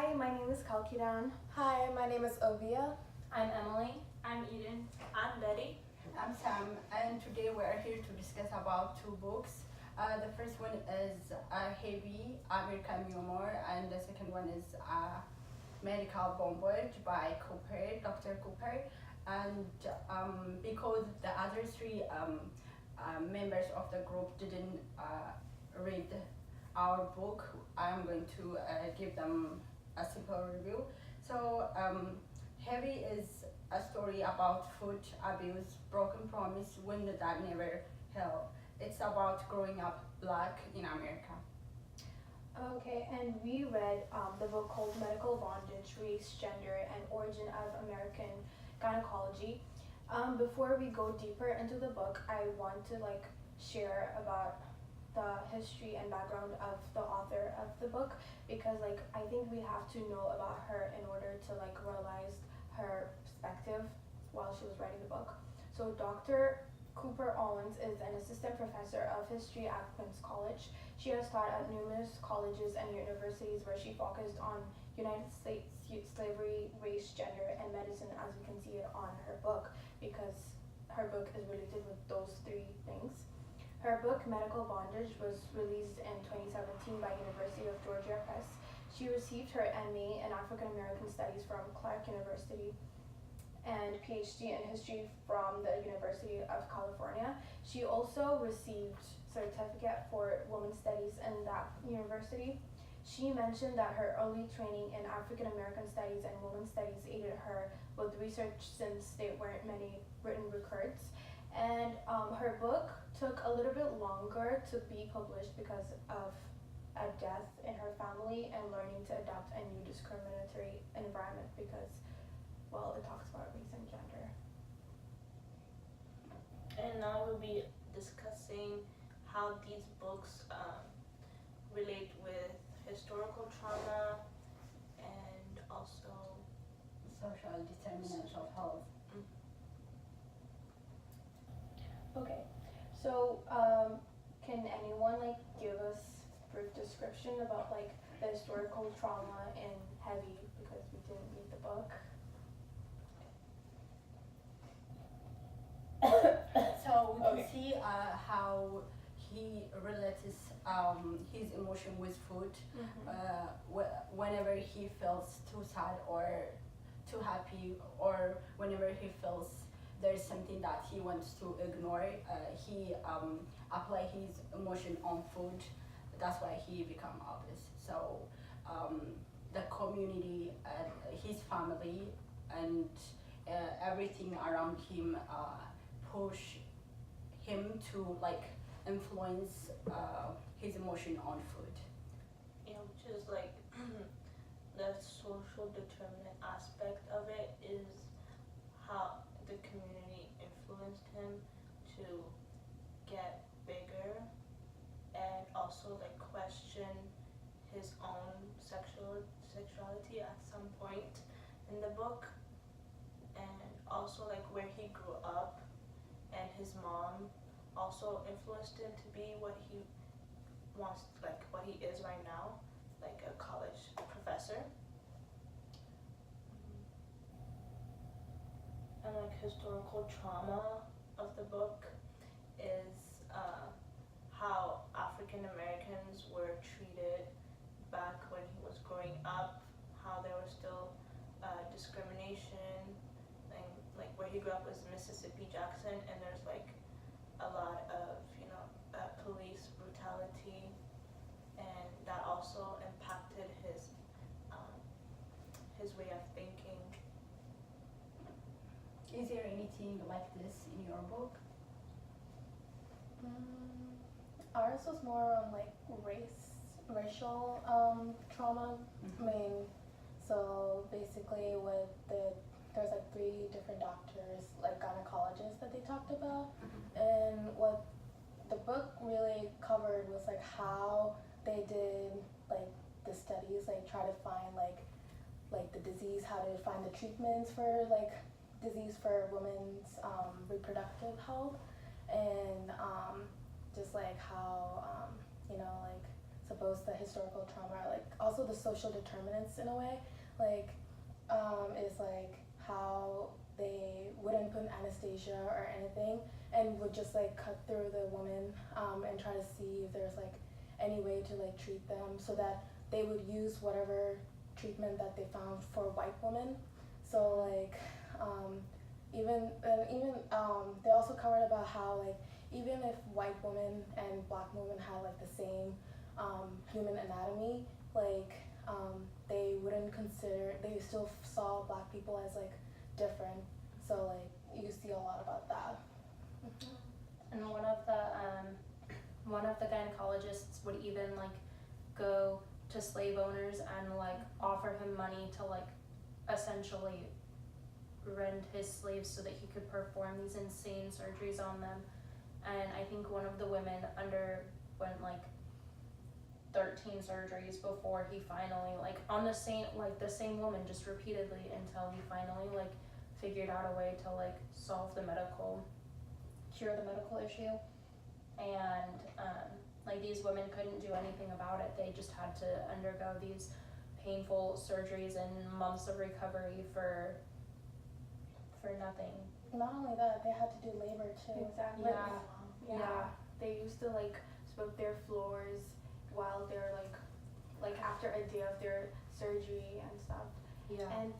Hi, my name is Kalkidan. Hi, my name is Ovia. I'm Emily. I'm Eden. I'm Betty. I'm Sam, and today we are here to discuss about two books. The first one is Heavy American Humor, and the second one is Medical Bombard by Dr. Cooper. And because the other three members of the group didn't read our book, I'm going to give them a simple review. So, Heavy is a story about food abuse, broken promise, wind that never held. It's about growing up black in America. Okay, and we read the book called Medical Bondage, Race, Gender, and Origin of American Gynecology. Before we go deeper into the book, I want to share about the history and background of the author of the book because I think we have to know about her in order to realize her perspective while she was writing the book. So Dr. Cooper Owens is an assistant professor of history at Queens College. She has taught at numerous colleges and universities where she focused on United States slavery, race, gender, and medicine, as we can see it on her book, because her book is related with those three things. Her book, Medical Bondage, was released in 2017 by University of Georgia Press. She received her MA in African American Studies from Clark University and PhD in History from the University of California. She also received certificate for Women's Studies in that university. She mentioned that her early training in African American Studies and Women's Studies aided her with research since there weren't many written records. And her book took a little bit longer to be published because of a death in her family and learning to adapt a new discriminatory environment because, well, it talks about race and gender. And now we'll be discussing how these books relate with historical trauma and also Social determinants of health. Okay, so can anyone give us brief description about the historical trauma in Heavy because we didn't read the book? So we can see how he relates his emotion with food. Whenever he feels too sad or too happy, or whenever he feels there's something that he wants to ignore, he apply his emotion on food. That's why he become obvious. So the community, his family, and everything around him push him to influence his emotion on food. Yeah, which is the social determinant aspect of it is how the community influenced him to get bigger and also question his own sexuality at some point in the book, and also where he grew up, and his mom also influenced him to be what he wants, what he is right now, a college professor. And historical trauma of the book is how African Americans were treated back when he was growing up, how there was still discrimination, and where he grew up was Mississippi Jackson, and there's a lot of police brutality, and that also impacted his way of thinking. Is there anything like this in your book? Ours was more on racial trauma. I mean, so basically there's three different doctors, gynecologists that they talked about, and what the book really covered was how they did the studies, try to find the disease, how to find the treatments for disease for women's reproductive health, and just how suppose the historical trauma, or like also the social determinants in a way, like is like how they wouldn't put anesthesia or anything and would just like cut through the woman and try to see if there's like any way to like treat them, so that they would use whatever treatment that they found for white women. So like even they also covered about how like even if white women and black women had like the same human anatomy, like they wouldn't consider, they still saw black people as like different. So like you see a lot about that. And one of the gynecologists would even like go to slave owners and like offer him money to like essentially rend his slaves so that he could perform these insane surgeries on them. And I think one of the women underwent like 13 surgeries before he finally, like on the same woman, just repeatedly, until he finally like figured out a way to like cure the medical issue. And like these women couldn't do anything about it. They just had to undergo these painful surgeries and months of recovery for nothing. Not only that, they had to do labor too. Exactly. Yeah. They used to like scrub their floors while they're like after a day of their surgery and stuff. Yeah. And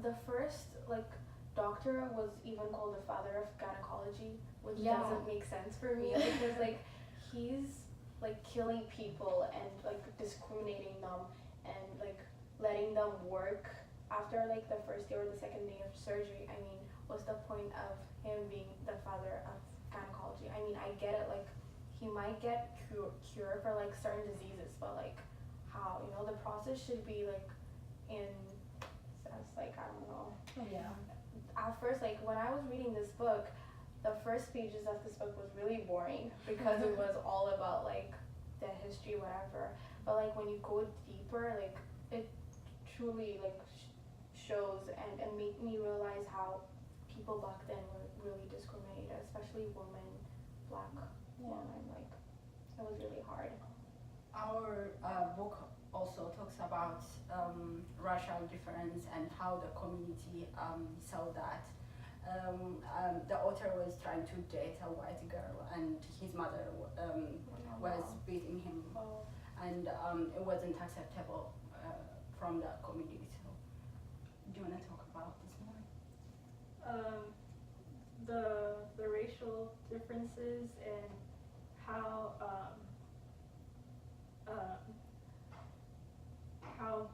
the first like doctor was even called the father of gynecology, which doesn't make sense for me because like he's like killing people and like discriminating them and like letting them work after like the first day or the second day of surgery. I mean, what's the point of him being the father of gynecology? I mean, I get it, like he might get cure for like certain diseases, but like how, you know, the process should be like in sense, like I don't know. Yeah. At first, like when I was reading this book, the first pages of this book was really boring because it was all about like the history, whatever. But like when you go deeper, like it truly like shows and make me realize how people back then were really discriminated, especially women, black women. Like it was really hard. Our book also talks about racial difference and how the community saw that. The author was trying to date a white girl, and his mother was beating him, and it wasn't acceptable from the community. So, do you want to talk about this more? The racial differences and how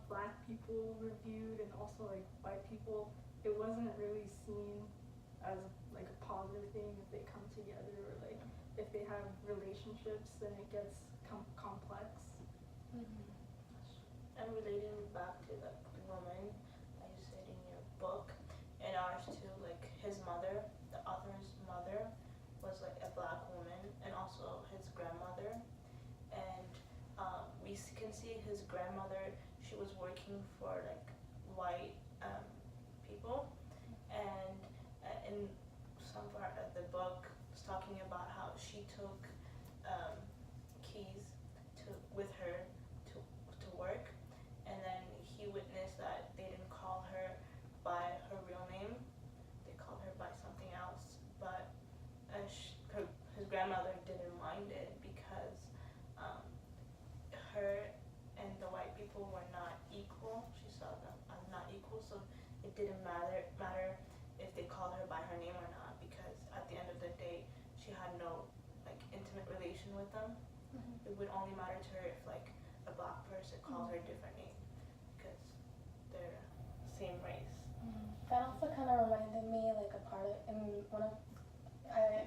black people were viewed and also like white people, it wasn't really seen as like a positive thing if they come together, or like if they have relationships, then it gets complex. And relating back to the woman that you said in your book, and ours too, like his mother, the author's mother, was like a black woman, and also his grandmother. And we can see his grandmother, she was working for like white people, and in some part of the book was talking about how she took keys with her to work, and then he witnessed that they didn't call her by her real name, they called her by something else, but his grandmother didn't mind it because her and the white people were not equal. She saw them as not equal, so it didn't matter if they called her by her name or not, because at the end of the day she had no like intimate relation with them. It would only matter to her if like a black person called her a different name because they're same race. That also kind of reminded me like a part of, in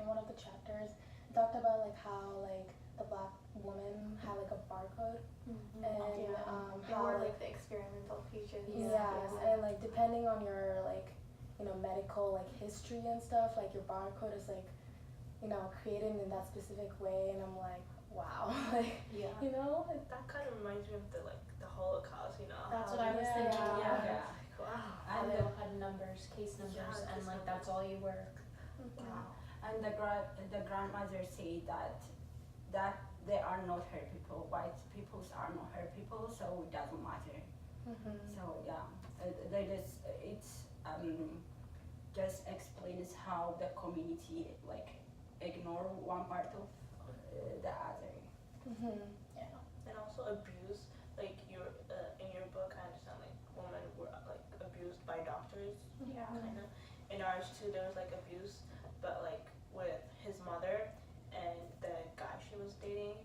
one of the chapters, it talked about like how like the black woman had like a barcode, and They how were like the experimental patients. and like depending on your like, you know, medical like history and stuff, like your barcode is like, you know, created in that specific way, and I'm like, wow, like, you know, That kind of reminds me of the Holocaust, you know. That's how what I was they- thinking. Yeah. Yeah. Wow. How And they all had numbers, case numbers, and case like that's all you were. Wow. And the grandmother said that that they are not her people. White peoples are not her people, so it doesn't matter. So yeah, they just explains how the community like ignore one part of the other. Yeah. And also abuse, like in your book, I understand like women were like abused by doctors, Yeah. kind of. In ours too, there was like abuse, but like with his mother and the guy she was dating,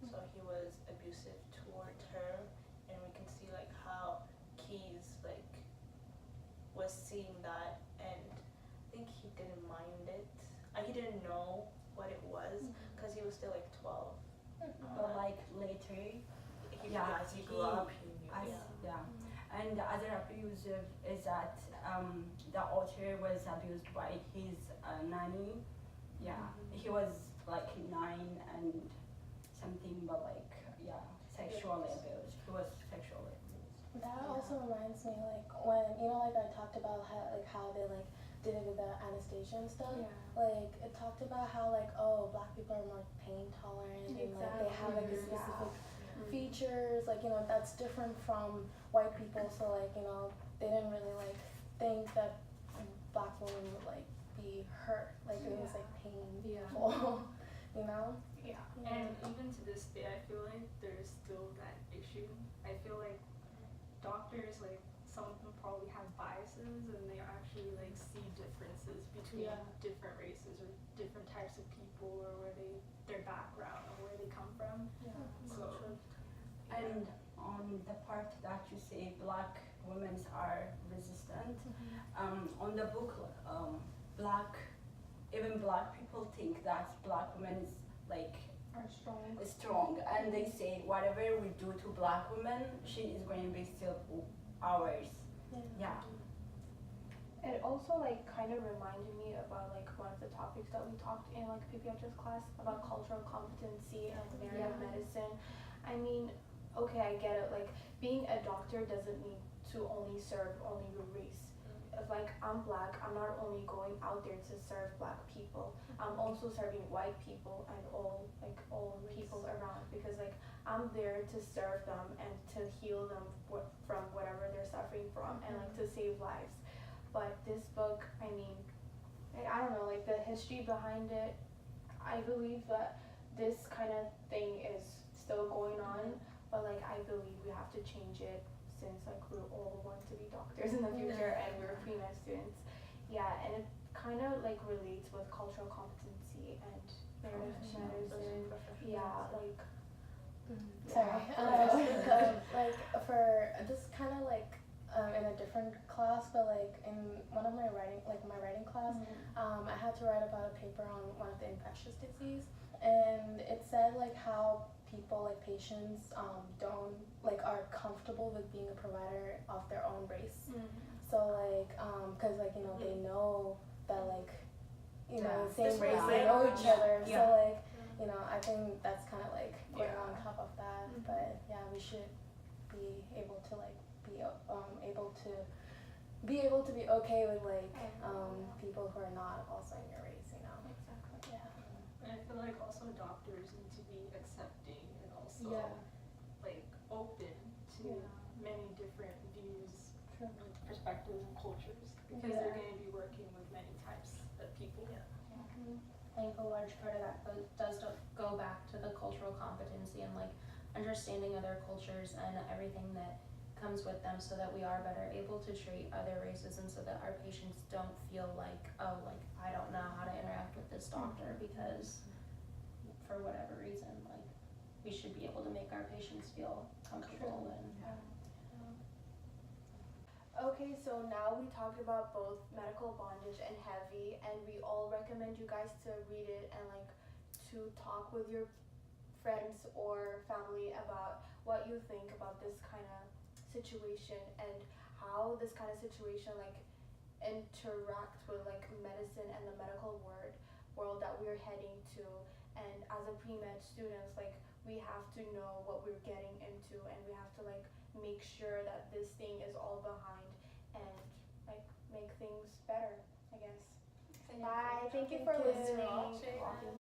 so he was abusive towards her, and we can see like how Keys like was seeing that, and I think he didn't mind it. He didn't know what it was because he was still like 12. But like later, As he grew up, he knew. yeah. And the other abusive is that the author was abused by his nanny. Yeah, he was like 9 and something, but like sexually abused. He was sexually abused. That also reminds me, like when like I talked about how they like did it with the anesthesia and stuff. Yeah. Like it talked about how like black people are more pain tolerant and like they have like a specific features, like that's different from white people. So like they didn't really like think that black women would like be hurt, like it was like painful. Yeah. And even to this day, I feel like there's still that issue. I feel like doctors, like some of them probably have biases and they actually like see differences between different races or different types of people or their background or where they come from. So And on the part that you say black women are resistant, on the book, even black people think that black women is like Are strong, and they say whatever we do to black women, she is going to be still ours. Yeah. It also like kind of reminded me about like one of the topics that we talked in like PPHS class about cultural competency and narrative medicine. I mean, okay, I get it. Like being a doctor doesn't mean to only serve only your race. If like I'm black, I'm not only going out there to serve black people. I'm also serving white people and all people around, because like I'm there to serve them and to heal them from whatever they're suffering from and like to save lives. But this book, I mean, I don't know, like the history behind it, I believe that this kind of thing is still going on, but like I believe we have to change it, since like we all want to be doctors in the future and we're pre-med students. Yeah, and it kind of like relates with cultural competency and narrative medicine. Yeah, like Sorry. Like for this kind of like in a different class, but like in one of my writing class, I had to write about a paper on one of the infectious disease, and it said like how people, like patients, don't like are comfortable with being a provider of their own race. So like because like they know that like the same race, they know each other. So like I think that's kind of like going on top of that. But yeah, we should be able to like be able to be okay with like people who are not also in your race. exactly. and I feel like also doctors need to be accepting and also like open to many different views, perspectives, and cultures, because they're going to be working with many types of people. I think a large part of that does go back to the cultural competency and like understanding other cultures and everything that comes with them, so that we are better able to treat other races, and so that our patients don't feel like, oh, like I don't know how to interact with this doctor because for whatever reason, like we should be able to make our patients feel comfortable. Okay, so now we talked about both medical bondage and heavy, and we all recommend you guys to read it and like to talk with your friends or family about what you think about this kind of situation and how this kind of situation like interacts with like medicine and the medical world that we're heading to. And as a pre-med students, like we have to know what we're getting into, and we have to like make sure that this thing is all behind and like make things better, I guess. Bye. Thank you for listening.